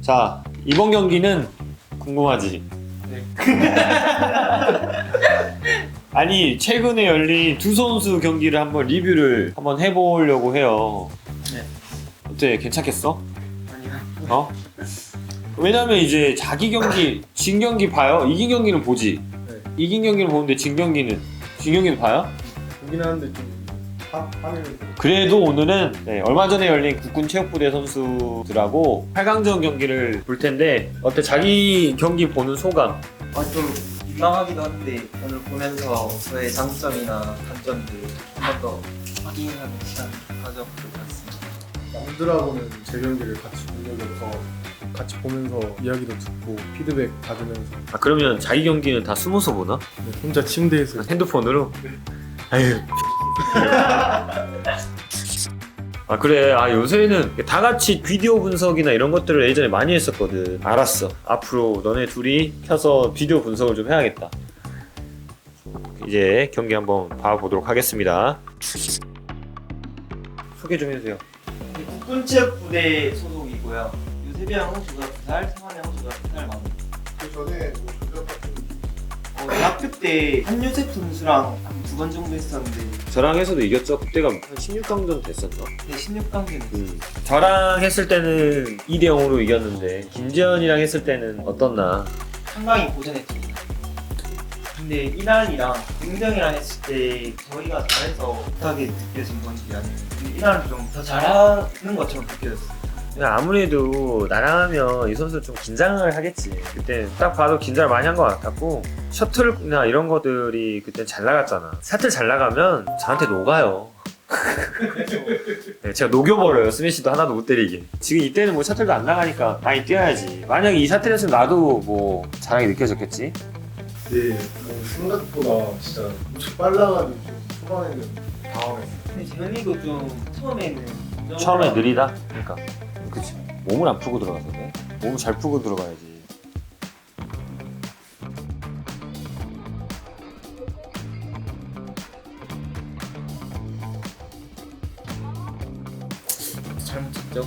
자, 이번 경기는 궁금하지? 네. 아니, 최근에 열린 두 선수 경기를 한번 리뷰를 한번 해보려고 해요. 네. 어때? 괜찮겠어? 아니요. 어? 왜냐면 이제 자기 경기, 진 경기 봐요? 이긴 경기는 보지? 네. 이긴 경기는 보는데 진 경기는 봐요? 보긴 하는데 좀 화면이 그래도 오늘은 얼마 전에 열린 국군체육부대 선수들하고 8강전 경기를 볼 텐데 어때? 자기 경기 보는 소감? 좀 민망하기도 한데 오늘 보면서 저의 장점이나 단점들 한 번 더 확인하는 시간 가져보도록 하겠습니다. 남들하고는 제 경기를 같이 본 적이 없어 같이 보면서 이야기도 듣고 피드백 받으면서 아, 그러면 자기 경기는 다 숨어서 보나? 혼자 침대에서 핸드폰으로? 아유. 아, 그래. 아, 요새는 다 같이 비디오 분석이나 이런 것들을 예전에 많이 했었거든. 알았어. 앞으로 너네 둘이 켜서 비디오 분석을 좀 해야겠다. 이제 경기 한번 봐보도록 하겠습니다. 소개 좀 해주세요. 국군체육부대 소속이고요. 유세병 선수가 2살, 성환의 선수가 3살 많아요. 그 전에 뭐 조작 같은 대학교 때 한유셉 선수랑 한 2번 정도 했었는데 저랑 해서도 이겼죠. 그때가 한 16강전 됐었나? 네, 16강전 저랑 했을 때는 2대 0으로 이겼는데 김재현이랑 했을 때는 어떻나? 상당히 고전했습니다. 근데 이날이랑 윤경이랑 했을 때 저희가 잘해서 못하게 느껴진 건지 아니면 이날은 좀 더 잘하는 것처럼 느껴졌어요. 그냥 아무래도 나랑 하면 이 선수 좀 긴장을 하겠지. 그때 딱 봐도 긴장을 많이 한 것 같았고 셔틀이나 이런 것들이 그때 잘 나갔잖아. 셔틀 잘 나가면 저한테 녹아요. 네, 제가 녹여버려요. 스매시도 하나도 못 때리게. 지금 이때는 뭐 셔틀도 안 나가니까 많이 뛰어야지. 만약에 이 셔틀이었으면 나도 뭐 잘하게 느껴졌겠지. 네, 생각보다 진짜 엄청 빨라가지고 좀 초반에는 당황했어요. 근데 재현이도 좀 처음에는 처음에 느리다? 그러니까 그치. 몸을 안 풀고 들어가서 그래. 몸을 잘 풀고 들어가야지. 잘못 쳤죠?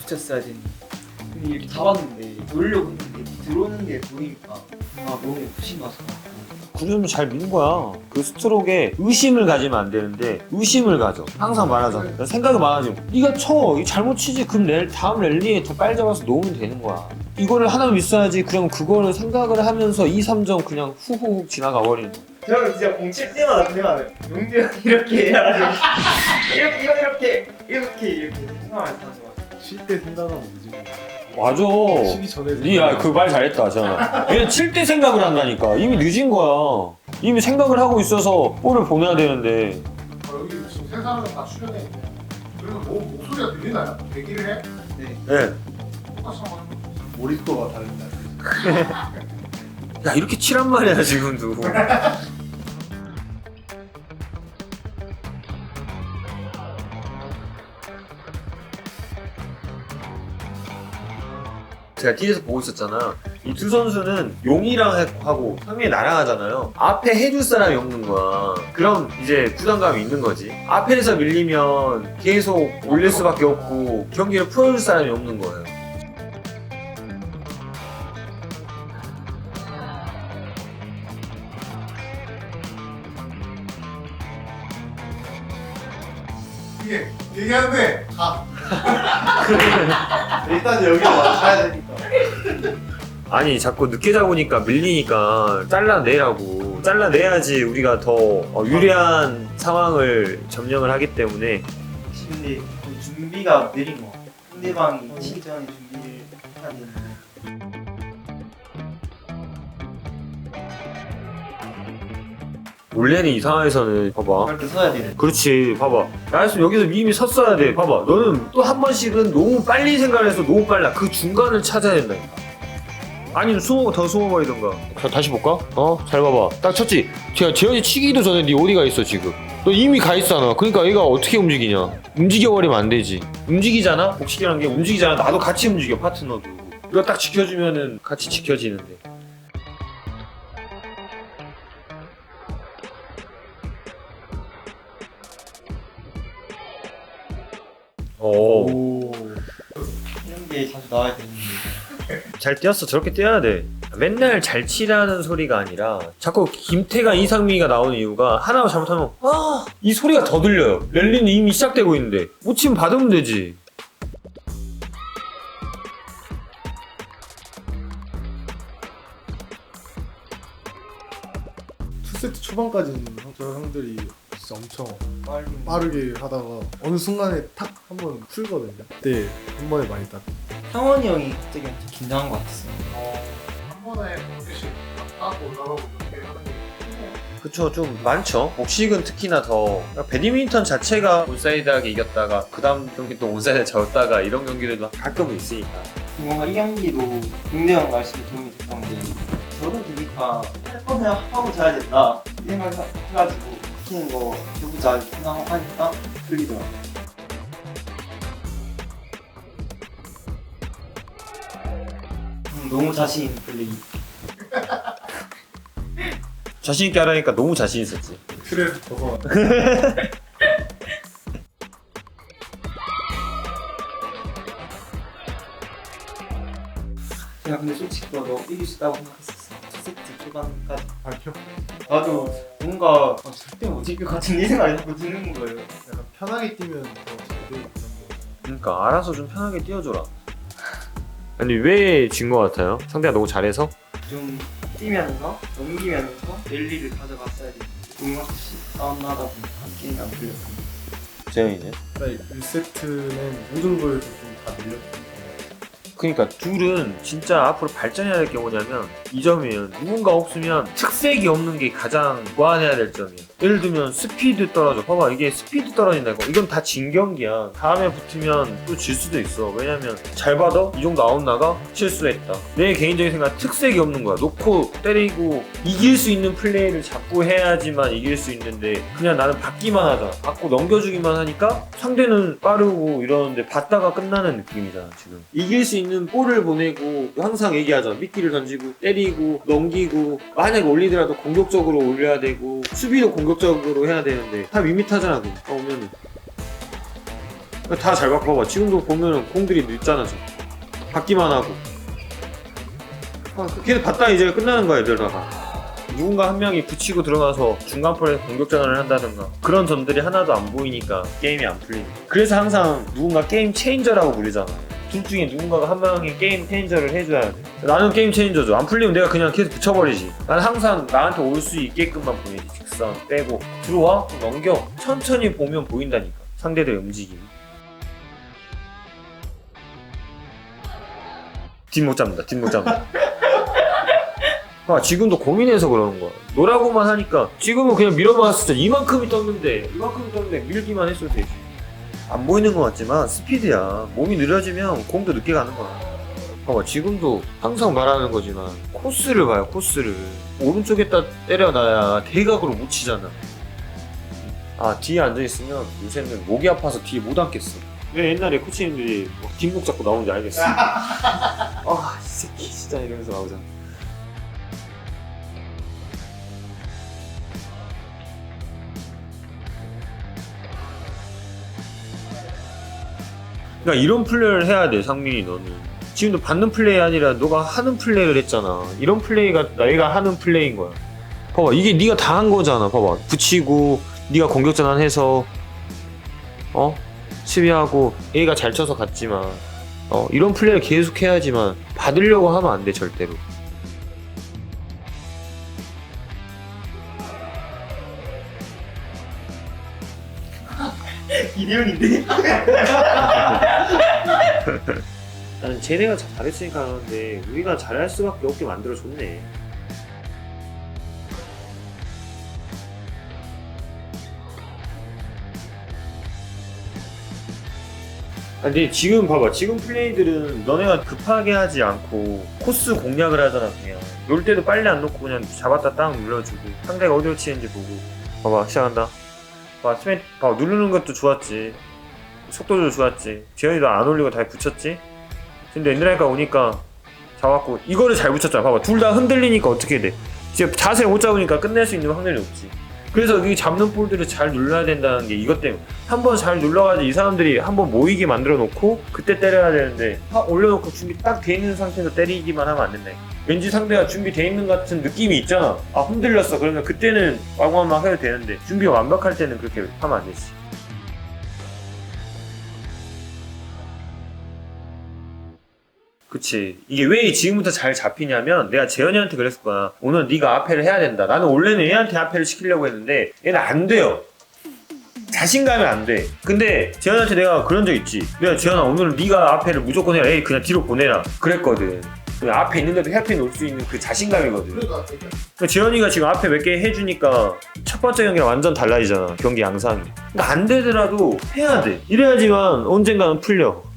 붙였어야 되는데 근데 이렇게 잡았는데 돌려고 했는데 들어오는 게 보이니까 너무 푸신 것 같아서 그러면 잘 미는 거야. 그 스트로크에 의심을 가지면 안 되는데 의심을 가져. 항상 말하잖아. 생각이 많아지고 네가 쳐. 이거 잘못 치지. 그럼 다음 랠리에 더 빨리 잡아서 놓으면 되는 거야. 이거를 하나 미스하지. 그럼 그거를 생각을 하면서 2, 3점 그냥 후후훅 지나가 버리는 거야. 저는 진짜 공칠 때마다 그냥 용기 형 이렇게 해가지고 이렇게 생각하면서 하는 것 같아요. 쉴 때 생각하면 늦은 거예요. 맞아. 쉬기 전에 니 그 말 잘했다. 잖아. 얘는 칠 때 생각을 한다니까. 이미 늦은 거야. 이미 생각을 하고 있어서 볼을 보내야 되는데. 여기 지금 세 사람은 다 출연해 있네. 그리고 목소리가 들리나요? 대기를 해? 네. 똑같이 한번 해볼게요. 몰입도가 다른다. 야, 이렇게 칠한 말이야 지금도. 제가 뒤에서 보고 있었잖아. 이 두 선수는 용이랑 하고 상민이 나랑 하잖아요. 앞에 해줄 사람이 없는 거야. 그럼 이제 부담감이 있는 거지. 앞에서 밀리면 계속 올릴 수밖에 없고 경기를 풀어줄 사람이 없는 거예요. 이게 얘기하는데 가. 일단 여기로 와야 되니까. 아니 자꾸 늦게 잡으니까 밀리니까 잘라내라고. 잘라내야지 우리가 더 유리한 상황을 점령을 하기 때문에. 근데 좀 준비가 느린 것 같아요. 상대방이 치기 전에 준비를 해야 되는데 원래는 이 상황에서는 봐봐. 그렇게 서야 되는데 그렇지. 봐봐. 나였으면 여기서 이미 섰어야 돼. 봐봐. 너는 또 한 번씩은 너무 빨리 생각을 해서 너무 빨라. 그 중간을 찾아야 된다니까. 아니면 더 숨어버리던가. 자, 다시 볼까? 잘 봐봐. 딱 쳤지? 제가 재현이 치기도 전에 네 어디가 있어 지금. 너 이미 가 있잖아. 그러니까 얘가 어떻게 움직이냐. 움직여버리면 안 되지. 움직이잖아? 복식이라는 게 움직이잖아. 나도 같이 움직여, 파트너도. 이거 딱 지켜주면은 같이 지켜지는데. 오. 이런 게 자주 나와야 되는데. 잘 뛰었어. 저렇게 뛰어야 돼. 맨날 잘 치라는 소리가 아니라 자꾸 김태관, 이상민이가 나오는 이유가 하나 잘못하면 이 소리가 더 들려요. 랠리는 이미 시작되고 있는데 못 치면 받으면 되지. 투세트 초반까지는 저 형들이 진짜 엄청 빨리. 빠르게 하다가 어느 순간에 탁 한번 풀거든요. 그때 한 번에 많이 땄. 상원이 형이 되게 좀 긴장한 것 같았어요. 한 번에 몇 개씩 따고 올라가고 그렇게 하는 게 그쵸, 좀 많죠. 복식은 특히나 더 배드민턴 자체가 온사이드하게 이겼다가 그 다음 경기 또 온사이드 졌다가 이런 경기들도 가끔은 있으니까. 뭔가 이 경기도 국내 형 말씀이 도움이 됐던 게 저도 되니까 할 거는 하고 자야 된다 이 생각을 해가지고 시키는 거 해보자 생각하니까 풀리더라고요. 너무 자신 있는 플레이. 자신 있게 하라니까 너무 자신 있었지. 틀에서 벗어나. 제가 근데 솔직히 너 이길 수 있다고 생각했었어. 첫 세트 초반까지. 밝혀. 나도 뭔가 절대 못 이길 것 같은 이 생각이 자꾸 드는 거예요. 약간 편하게 뛰면 더잘 돼. 그러니까 알아서 좀 편하게 뛰어줘라. 아니 왜 진 것 같아요? 상대가 너무 잘해서? 좀 뛰면서 넘기면서 랠리를 가져갔어야 돼. 공격시 싸움하다 보니까 게임이 안 풀렸습니다. 재현이는? 1세트는 모든 거에서 좀 다 밀렸던 그러니까 둘은 진짜 앞으로 발전해야 될 게 뭐냐면 이 점이에요. 누군가 없으면 특색이 없는 게 가장 보완해야 될 점이에요. 예를 들면 스피드 떨어져. 봐봐, 이게 스피드 떨어진다고. 이건 다 진 경기야. 다음에 붙으면 또 질 수도 있어. 왜냐면 잘 받아? 이 정도 아웃 나가? 실수했다. 내 개인적인 생각 특색이 없는 거야. 놓고 때리고 이길 수 있는 플레이를 자꾸 해야지만 이길 수 있는데 그냥 나는 받기만 하자. 받고 넘겨주기만 하니까 상대는 빠르고 이러는데 받다가 끝나는 느낌이잖아 지금. 이길 수 있는 볼을 보내고 항상 얘기하잖아. 미끼를 던지고 때리고 넘기고 만약에 올리더라도 공격적으로 올려야 되고 수비도 공격적으로 해야 되는데 다 밋밋하잖아. 그럼 오면은 다 잘 바꿔봐. 지금도 보면은 공들이 늦잖아. 좀 받기만 하고 걔들 받다 이제 끝나는 거야. 얘들다가 누군가 한 명이 붙이고 들어가서 중간볼에 공격 전환을 한다든가 그런 점들이 하나도 안 보이니까 게임이 안 풀리니까. 그래서 항상 누군가 게임 체인저라고 부르잖아요. 둘 중에 누군가가 한 명이 게임 체인저를 해줘야 돼. 나는 게임 체인저죠. 안 풀리면 내가 그냥 계속 붙여버리지. 난 항상 나한테 올 수 있게끔만 보내지. 직선 빼고 들어와? 그럼 넘겨. 천천히 보면 보인다니까 상대들의 움직임이. 뒷목 잡는다. 뒷목 잡는다. 아, 지금도 고민해서 그러는 거야. 노라고만 하니까 지금은 그냥 밀어봤을 때 이만큼이 떴는데 밀기만 했어도 되지. 안 보이는 것 같지만 스피드야. 몸이 느려지면 공도 늦게 가는 거야. 봐봐, 지금도 항상 말하는 거지만 코스를 봐요. 코스를 오른쪽에다 때려놔야 대각으로 못 치잖아. 아, 뒤에 앉아있으면 요새는 목이 아파서 뒤에 못 앉겠어. 왜 옛날에 코치님들이 막 뒷목 잡고 나오는지 알겠어. 아, 이 새끼 진짜 이러면서 나오잖아. 그러니까 이런 플레이를 해야 돼. 상민이 너는 지금도 받는 플레이 아니라 너가 하는 플레이를 했잖아. 이런 플레이가 내가 하는 플레이인 거야. 봐봐, 이게 네가 다 한 거잖아. 봐봐, 붙이고 네가 공격 전환해서 수비하고 얘가 잘 쳐서 갔지만 이런 플레이를 계속 해야지만 받으려고 하면 안 돼 절대로. 이대훈인데? 나는 쟤네가 잘했으니까 하는데 우리가 잘할 수밖에 없게 만들어줬네. 근데 지금 봐봐, 지금 플레이들은 너네가 급하게 하지 않고 코스 공략을 하잖아. 그냥 놀 때도 빨리 안 놓고 그냥 잡았다 딱 눌러주고 상대가 어디로 치는지 보고. 봐봐, 시작한다. 봐, 스매트 봐, 누르는 것도 좋았지. 속도도 좋았지. 재현이도 안 올리고 다 붙였지. 근데 엔드라이가 오니까 잡았고 이거를 잘 붙였잖아. 봐봐, 둘 다 흔들리니까 어떻게 돼? 이제 자세를 못 잡으니까 끝낼 수 있는 확률이 없지. 그래서 이 잡는 볼들을 잘 눌러야 된다는 게 이것 때문에 한번 잘 눌러가지고 이 사람들이 한번 모이게 만들어 놓고 그때 때려야 되는데 올려놓고 준비 딱 돼 있는 상태에서 때리기만 하면 안 된다. 왠지 상대가 준비돼 있는 것 같은 느낌이 있잖아. 아 흔들렸어. 그러면 그때는 막 해도 되는데 준비가 완벽할 때는 그렇게 하면 안 되지. 그치. 이게 왜 지금부터 잘 잡히냐면 내가 재현이한테 그랬을 거야. 오늘 네가 앞에를 해야 된다. 나는 원래는 얘한테 앞에를 시키려고 했는데 얘는 안 돼요. 자신감이 안 돼. 근데 재현이한테 내가 그런 적 있지. 내가 재현아 오늘은 네가 앞에를 무조건 해라. 에이 그냥 뒤로 보내라. 그랬거든. 앞에 있는데도 헤어핀 놓을 수 있는 그 자신감이거든. 그러니까 재현이가 지금 앞에 몇 개 해주니까 첫 번째 경기랑 완전 달라지잖아. 경기 양상이. 그러니까 안 되더라도 해야 돼. 이래야지만 언젠가는 풀려.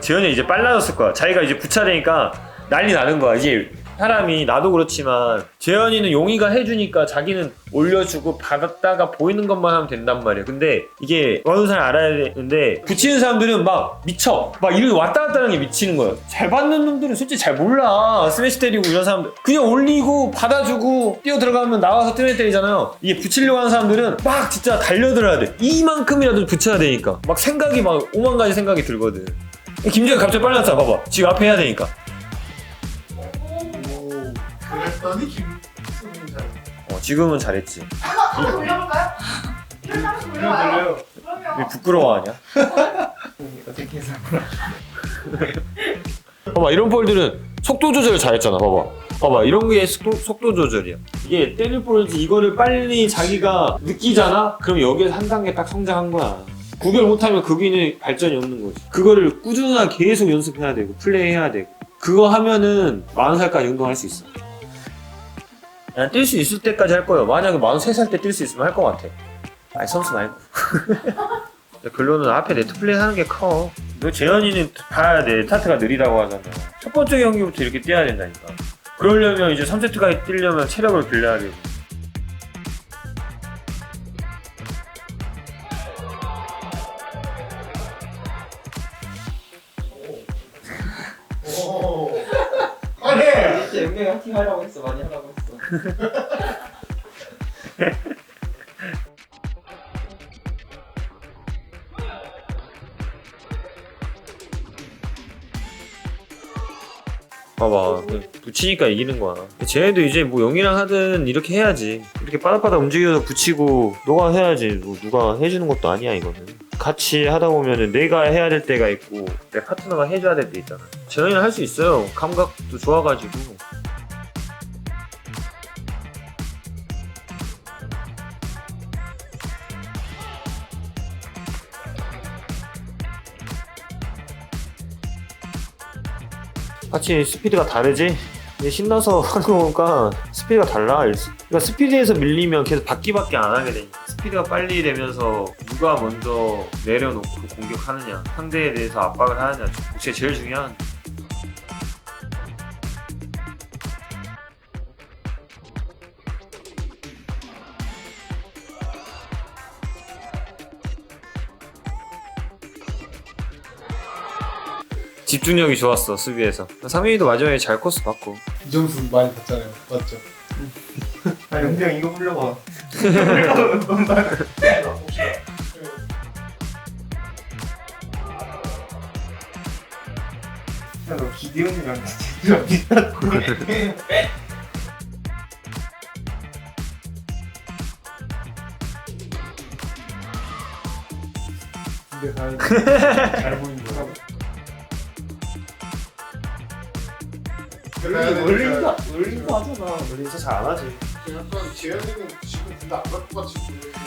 재현이 이제 빨라졌을 거야. 자기가 이제 부차되니까 난리 나는 거야. 이제 사람이 나도 그렇지만 재현이는 용이가 해주니까 자기는 올려주고 받았다가 보이는 것만 하면 된단 말이야. 근데 이게 어느 사람 알아야 되는데 붙이는 사람들은 막 미쳐. 막 이렇게 왔다 갔다 하는 게 미치는 거야. 잘 받는 놈들은 솔직히 잘 몰라. 스매시 때리고 이런 사람들 그냥 올리고 받아주고 뛰어 들어가면 나와서 트레이 때리잖아요. 이게 붙이려고 하는 사람들은 막 진짜 달려들어야 돼. 이만큼이라도 붙여야 되니까 막 생각이 막 오만 가지 생각이 들거든. 김재현 갑자기 빨라졌잖아. 봐봐. 지금 앞에 해야 되니까. 그랬더니 김승민 잘. 지금은 잘했지. 한번 돌려볼까요? 이런 한번 돌려봐요. 왜 그러면 부끄러워하냐? 어떻게 해서 봐봐 이런 볼들은 속도 조절 잘했잖아. 봐봐 이런 게 속도 조절이야. 이게 때릴 볼인지 이거를 빨리 자기가 느끼잖아? 그럼 여기에서 한 단계 딱 성장한 거야. 구별 못하면 거기는 발전이 없는 거지. 그거를 꾸준하게 계속 연습해야 되고 플레이해야 되고 그거 하면은 40살까지 운동할 수 있어. 그냥 뛸 수 있을 때까지 할 거예요. 만약에 43살 때 뛸 수 있으면 할 것 같아. 아니 선수 말고. 결론은 앞에 네트 플레이 하는 게 커. 너 재현이는 봐야 돼. 타트가 느리다고 하잖아. 첫 번째 경기부터 이렇게 뛰어야 된다니까. 그러려면 이제 3세트까지 뛰려면 체력을 빌려야 되고. 오. 아니. 진짜 연명이 한팀 하려고 했어. 많이 하려고 했어. 봐봐 붙이니까 이기는 거야. 쟤네도 이제 뭐 영이랑 하든 이렇게 해야지. 이렇게 빠닥빠닥 움직여서 붙이고 너가 해야지. 뭐 누가 해주는 것도 아니야 이거는. 같이 하다 보면은 내가 해야 될 때가 있고 내 파트너가 해줘야 될 때 있잖아. 재현이는 할 수 있어요. 감각도 좋아가지고. 같이 스피드가 다르지? 이제 신나서 하는 거니까 스피드가 달라. 그러니까 스피드에서 밀리면 계속 받기밖에 안 하게 되니까 스피드가 빨리 되면서 누가 먼저 내려놓고 공격하느냐, 상대에 대해서 압박을 하느냐, 그게 제일 중요한. 집중력이 좋았어 수비에서. 상민이도 마지막에 잘 코스 받고. 이 점수 많이 받잖아요. 맞죠? 아 연명 이거 불러봐. 야, 너 기대훈이랑 진짜 비슷하고. 근데 다행히 잘 보인 거야. 원리도 하잖아. 원래 진짜 잘 안 하지. 약간 재현이는 지금 근데 안 갈 것 같이 보이는데.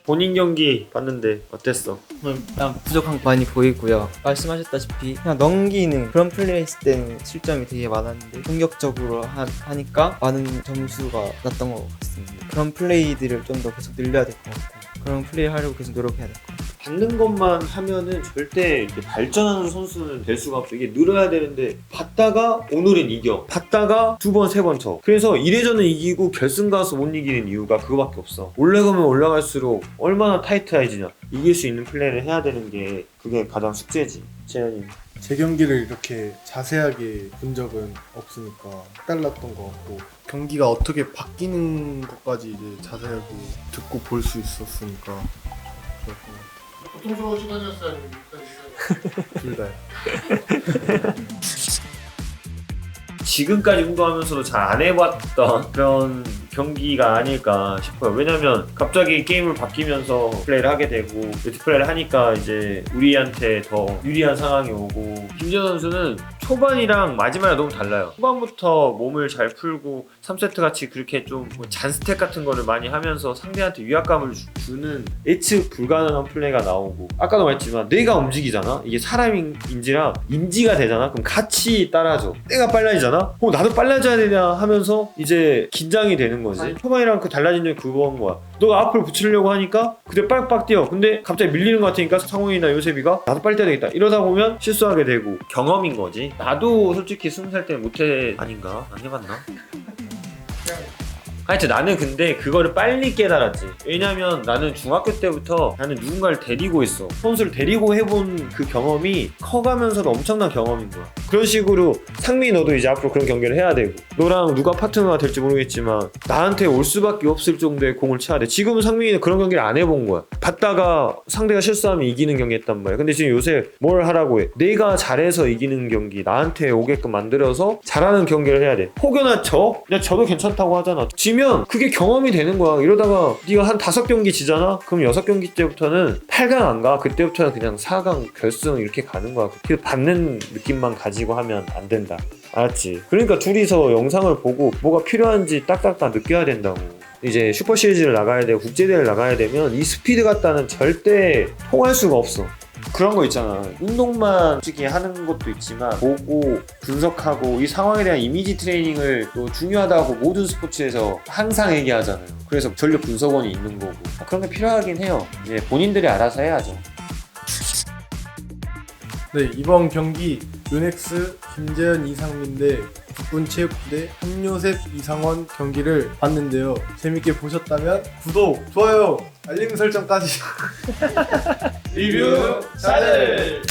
본인 경기 봤는데 어땠어? 일단 부족한 거 많이 보이고요. 말씀하셨다시피 그냥 넘기는 그런 플레이 했을 때는 실점이 되게 많았는데 공격적으로 하니까 많은 점수가 났던 것 같습니다. 그런 플레이들을 좀 더 계속 늘려야 될 것 같고 그런 플레이 하려고 계속 노력해야 될 것 같아요. 받는 것만 하면은 절대 이렇게 발전하는 선수는 될 수가 없어. 이게 늘어야 되는데 받다가 오늘은 이겨, 받다가 2번, 3번 쳐. 그래서 1회전은 이기고 결승 가서 못 이기는 이유가 그거밖에 없어. 올라가면 올라갈수록 얼마나 타이트해지냐. 이길 수 있는 플레이를 해야 되는 게 그게 가장 숙제지. 재현이. 제 경기를 이렇게 자세하게 본 적은 없으니까 달랐던 것 같고 경기가 어떻게 바뀌는 것까지 이제 자세하게 듣고 볼 수 있었으니까 좋았던 것 고통스러운 시간이었어요. 같아요. 둘 다. 지금까지 운동하면서도 잘 안 해봤던 그런 경기가 아닐까 싶어요. 왜냐면 갑자기 게임을 바뀌면서 플레이를 하게 되고 매트 플레이를 하니까 이제 우리한테 더 유리한 상황이 오고, 김재현 선수는 초반이랑 마지막이 너무 달라요. 초반부터 몸을 잘 풀고 3세트 같이 그렇게 좀 잔스택 같은 거를 많이 하면서 상대한테 위압감을 주는 예측 불가능한 플레이가 나오고, 아까도 말했지만 내가 움직이잖아. 이게 사람인지라 인지가 되잖아. 그럼 같이 따라줘. 내가 빨라지잖아. 나도 빨라져야 되냐 하면서 이제 긴장이 되는 거지. 초반이랑 그 달라진 점이 그거인 거야. 너가 앞을 붙이려고 하니까 그때 빡빡 뛰어. 근데 갑자기 밀리는 것 같으니까 상훈이나 요셉이가 나도 빨리 뛰어야 되겠다. 이러다 보면 실수하게 되고. 경험인 거지. 나도 솔직히 20살 때는 못해. 아닌가? 안 해봤나? 하여튼 나는 근데 그거를 빨리 깨달았지. 왜냐면 나는 중학교 때부터 나는 누군가를 데리고 있어. 선수를 데리고 해본 그 경험이 커가면서도 엄청난 경험인 거야. 그런 식으로 상민이 너도 이제 앞으로 그런 경기를 해야 되고, 너랑 누가 파트너가 될지 모르겠지만 나한테 올 수밖에 없을 정도의 공을 쳐야 돼. 지금은 상민이는 그런 경기를 안 해본 거야. 받다가 상대가 실수하면 이기는 경기 했단 말이야. 근데 지금 요새 뭘 하라고 해? 내가 잘해서 이기는 경기, 나한테 오게끔 만들어서 잘하는 경기를 해야 돼. 혹여나 저도 괜찮다고 하잖아. 지면 그게 경험이 되는 거야. 이러다가 네가 한 5경기 지잖아? 그럼 6경기 때부터는 8강 안 가. 그때부터는 그냥 4강, 결승 이렇게 가는 거야. 그 받는 느낌만 가지고 하면 안 된다. 알았지? 그러니까 둘이서 영상을 보고 뭐가 필요한지 딱딱딱 느껴야 된다고. 이제 슈퍼 시리즈를 나가야 되고 국제대회를 나가야 되면 이 스피드 같다는 절대 통할 수가 없어. 그런 거 있잖아. 운동만 솔직히 하는 것도 있지만 보고 분석하고 이 상황에 대한 이미지 트레이닝을 또 중요하다고 모든 스포츠에서 항상 얘기하잖아요. 그래서 전력 분석원이 있는 거고 그런 게 필요하긴 해요. 이제 본인들이 알아서 해야죠. 네, 이번 경기 요넥스 김재현 이상민 대 국군체육부대 한요셉 이상원 경기를 봤는데요. 재밌게 보셨다면 구독, 좋아요, 알림 설정까지 리뷰 오케이.